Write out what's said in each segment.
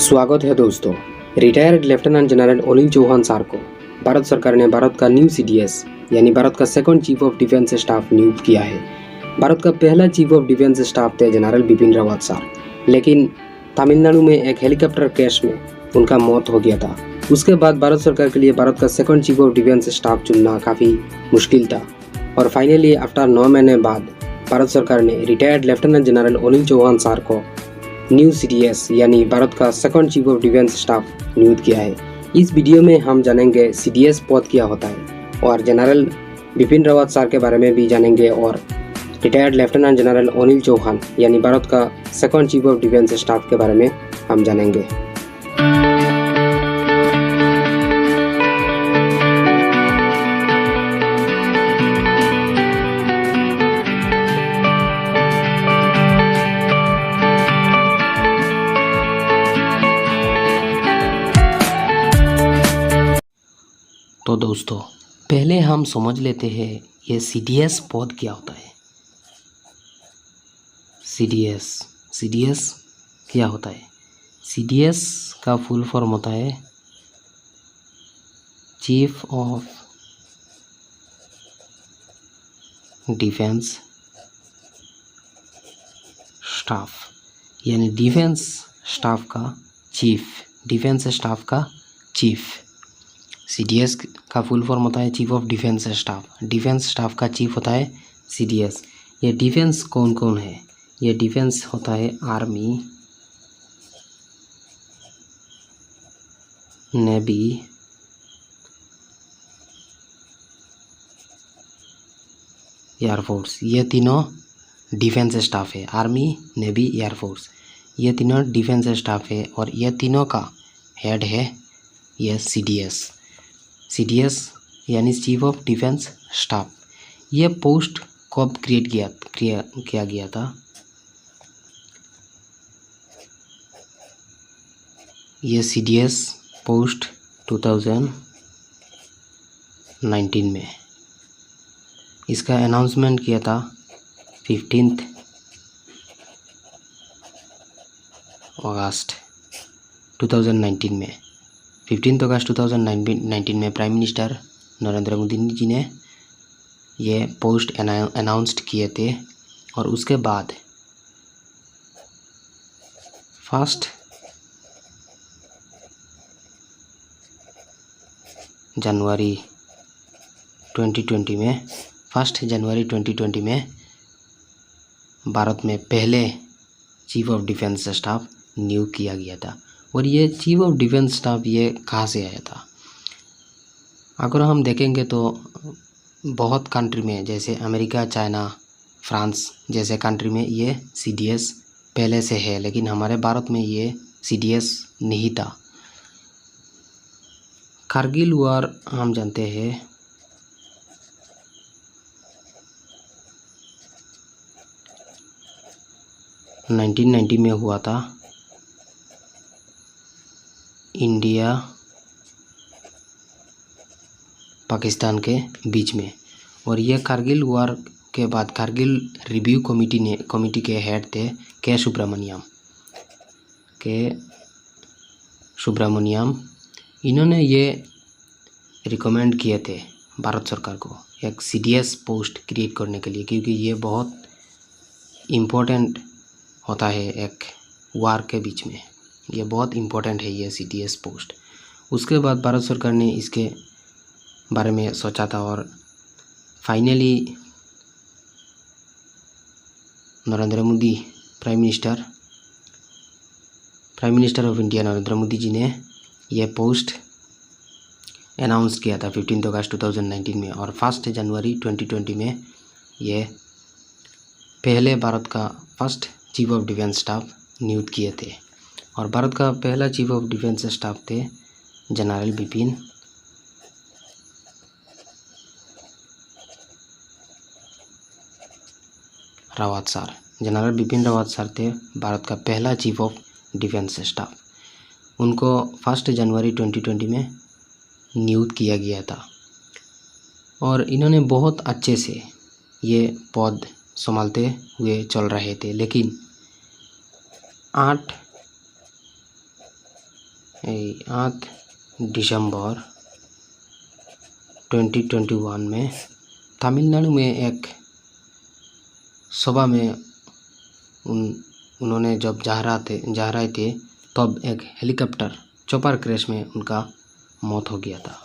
स्वागत है दोस्तों। Retired lieutenant general Anil Chauhan sir को भारत सरकार ने भारत का न्यू सीडीएस यानी भारत का second chief of defence staff नियुक्त किया है। भारत का पहला चीफ ऑफ डिफेंस स्टाफ थे जनरल बिपिन रावत सर, लेकिन तमिलनाडु में एक हेलीकॉप्टर क्रैश में उनका मौत हो गया था। उसके बाद भारत सरकार के लिए भारत का second chief of defence staff चुनना काफ़ी मुश्किल था और फाइनली आफ्टर 9 महीने बाद भारत सरकार ने retired lieutenant general Anil Chauhan sir को न्यू सीडीएस यानी भारत का second chief of defence staff नियुक्त किया है। इस वीडियो में हम जानेंगे सीडीएस पद क्या होता है और जनरल बिपिन रावत सर के बारे में भी जानेंगे और retired lieutenant general Anil Chauhan यानी भारत का second chief of defence staff के बारे में हम जानेंगे। तो दोस्तों, पहले हम समझ लेते हैं ये सीडीएस पद क्या होता है। सीडीएस क्या होता है? सीडीएस का फुल फॉर्म होता है चीफ ऑफ डिफेंस स्टाफ, यानी डिफेंस स्टाफ का चीफ। सीडीएस का फुल फॉर्म होता है chief of defence staff. Defence staff का चीफ होता है सीडीएस। ये डिफेंस कौन कौन है? ये डिफेंस होता है आर्मी, नेवी, एयरफोर्स। ये तीनों डिफेंस स्टाफ है। आर्मी, नेवी, एयरफोर्स, ये तीनों डिफेंस स्टाफ है और ये तीनों का हेड है ये सीडीएस। सीडीएस यानी चीफ ऑफ डिफेंस स्टाफ। ये पोस्ट कब क्रिएट किया गया था? ये सीडीएस पोस्ट 2019 में। इसका अनाउंसमेंट किया था 15 अगस्त 2019 में। 15 अगस्त 2019 में प्राइम मिनिस्टर नरेंद्र मोदी जी ने ये पोस्ट अनाउंस्ड किए थे और उसके बाद 1 जनवरी 2020 में भारत में पहले चीफ ऑफ डिफेंस स्टाफ नियुक्त किया गया था। और ये चीफ ऑफ डिफेंस स्टाफ ये कहाँ से आया था? अगर हम देखेंगे तो बहुत कंट्री में, जैसे अमेरिका, चाइना, फ्रांस जैसे कंट्री में ये सीडीएस पहले से है, लेकिन हमारे भारत में ये सीडीएस नहीं था। कारगिल वॉर हम जानते हैं, नाइनटीन 1990 में हुआ था इंडिया पाकिस्तान के बीच में। और ये कारगिल वॉर के बाद कारगिल रिव्यू कमेटी के हेड थे के सुब्रमण्यम। इन्होंने ये रिकमेंड किए थे भारत सरकार को एक सीडीएस पोस्ट क्रिएट करने के लिए, क्योंकि ये बहुत इम्पोर्टेंट होता है एक वार के बीच में। ये बहुत इम्पोर्टेंट है ये सीडीएस पोस्ट। उसके बाद भारत सरकार ने इसके बारे में सोचा था और finally Narendra Modi prime minister of India Narendra Modi ji ने ये पोस्ट अनाउंस किया था 15 अगस्त 2019 में। और 1 जनवरी 2020 में ये पहले भारत का first chief of defence staff नियुक्त किए थे। और भारत का पहला चीफ ऑफ डिफेंस स्टाफ थे general Bipin Rawat sir. General Bipin Rawat sir थे भारत का पहला चीफ ऑफ डिफेंस स्टाफ। उनको 1 जनवरी 2020 में नियुक्त किया गया था और इन्होंने बहुत अच्छे से ये पद संभालते हुए चल रहे थे। लेकिन 8 8 दिसंबर 2021 में तमिलनाडु में एक सभा में उन्होंने जब जा रहे थे तब एक हेलीकॉप्टर चॉपर क्रैश में उनका मौत हो गया था।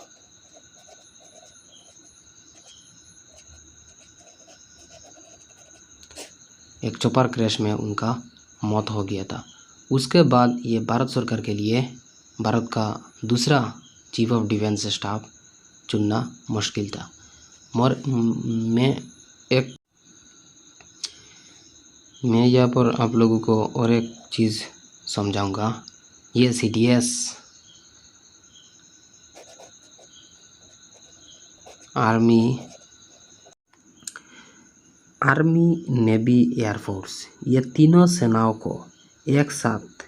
एक चॉपर क्रैश में उनका मौत हो गया था। उसके बाद ये भारत सरकार के लिए भारत का दूसरा चीफ ऑफ डिफेंस स्टाफ चुनना मुश्किल था। मैं यहाँ पर आप लोगों को और एक चीज़ समझाऊंगा। ये CDS आर्मी, नेवी, एयरफोर्स, ये तीनों सेनाओं को एक साथ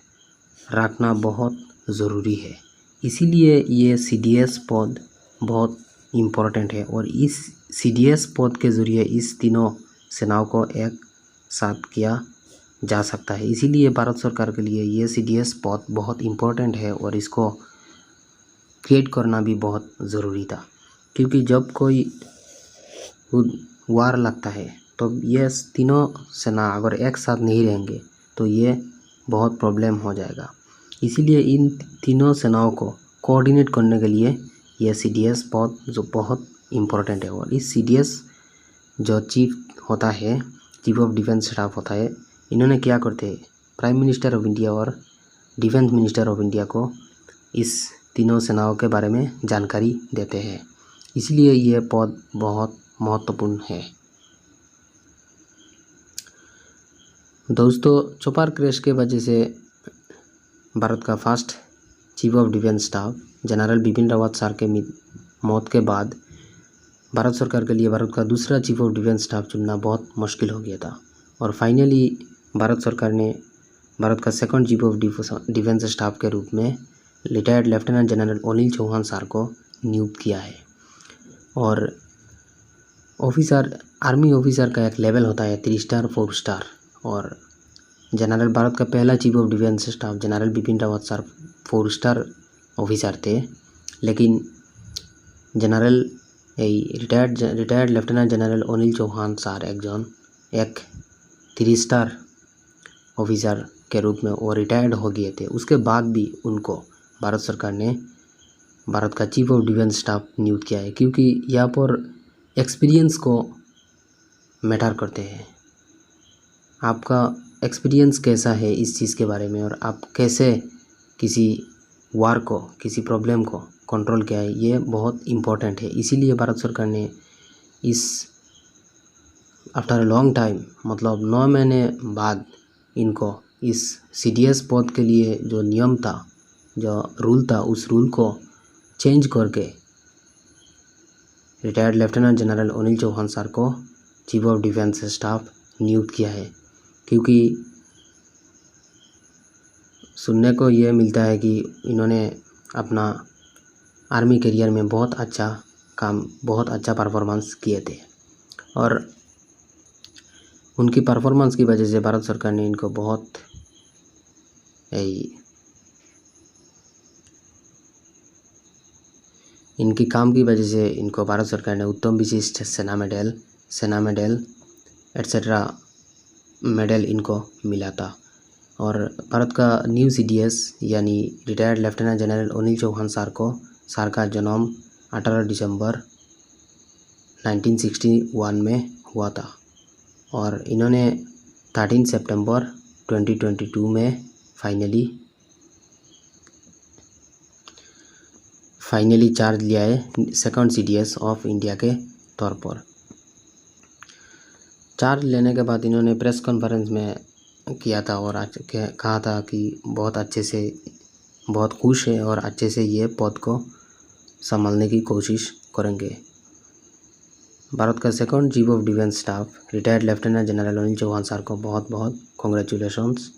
रखना बहुत ज़रूरी है। इसीलिए ये CDS पद बहुत इम्पोर्टेंट है और इस CDS पद के ज़रिए इस तीनों सेनाओं को एक साथ किया जा सकता है। इसीलिए भारत सरकार के लिए ये CDS पद बहुत इम्पोर्टेंट है और इसको क्रिएट करना भी बहुत ज़रूरी था, क्योंकि जब कोई वार लगता है तो ये तीनों सेना अगर एक साथ नहीं रहेंगे तो ये बहुत प्रॉब्लम हो जाएगा। इसीलिए इन तीनों सेनाओं को कोऑर्डिनेट करने के लिए ये CDS पद जो बहुत इम्पोर्टेंट है। और इस CDS जो चीफ होता है, चीफ ऑफ डिफेंस स्टाफ होता है, इन्होंने क्या करते हैं, प्राइम मिनिस्टर ऑफ इंडिया और डिफेंस मिनिस्टर ऑफ इंडिया को इस तीनों सेनाओं के बारे में जानकारी देते हैं। इसलिए ये पद बहुत महत्वपूर्ण है। दोस्तों, चॉपर क्रैश के वजह से भारत का first chief of defence staff general Bipin Rawat sir के मौत के बाद भारत सरकार के लिए भारत का दूसरा चीफ ऑफ डिफेंस स्टाफ चुनना बहुत मुश्किल हो गया था। और फाइनली भारत सरकार ने भारत का second chief of defence staff के रूप में retired lieutenant general Anil Chauhan sir को नियुक्त किया है। और आर्मी ऑफिसर का एक लेवल होता है 3 स्टार 4 स्टार, और जनरल भारत का पहला chief of defence staff general Bipin Rawat sir 4 star officer थे, लेकिन retired lieutenant general Anil Chauhan sir एक 3 स्टार ऑफिसर के रूप में वो रिटायर्ड हो गए थे। उसके बाद भी उनको भारत सरकार ने भारत का चीफ ऑफ डिफेंस स्टाफ नियुक्त किया है, क्योंकि यहाँ पर एक्सपीरियंस को मैटर करते हैं। आपका एक्सपीरियंस कैसा है इस चीज़ के बारे में, और आप कैसे किसी वार को, किसी प्रॉब्लम को कंट्रोल किया है, ये बहुत इम्पोर्टेंट है। इसीलिए भारत सरकार ने इस आफ्टर अ लॉन्ग टाइम, मतलब 9 महीने बाद इनको इस CDS पद के लिए जो नियम था, जो रूल था, उस रूल को चेंज करके retired lieutenant general Anil Chauhan sir को चीफ ऑफ डिफेंस स्टाफ नियुक्त किया है। क्योंकि सुनने को ये मिलता है कि इन्होंने अपना आर्मी करियर में बहुत अच्छा काम, बहुत अच्छा परफॉर्मेंस किए थे, और उनकी परफॉर्मेंस की वजह से भारत सरकार ने इनको बहुत इनकी काम की वजह से इनको भारत सरकार ने उत्तम विशिष्ट सेना मेडल एट्सेट्रा मेडल इनको मिला था। और भारत का न्यू CDS यानी retired lieutenant general Anil Chauhan sir का जन्म 18 दिसंबर 1961 में हुआ था, और इन्होंने 13 सितंबर 2022 में फाइनली चार्ज लिया है सेकंड CDS ऑफ इंडिया के तौर पर। चार्ज लेने के बाद इन्होंने प्रेस कॉन्फ्रेंस में किया था और कहा था कि बहुत खुश है और अच्छे से ये पद को संभालने की कोशिश करेंगे। भारत का second chief of defence staff retired lieutenant general Anil Chauhan sir को बहुत बहुत कॉन्ग्रेचुलेशंस।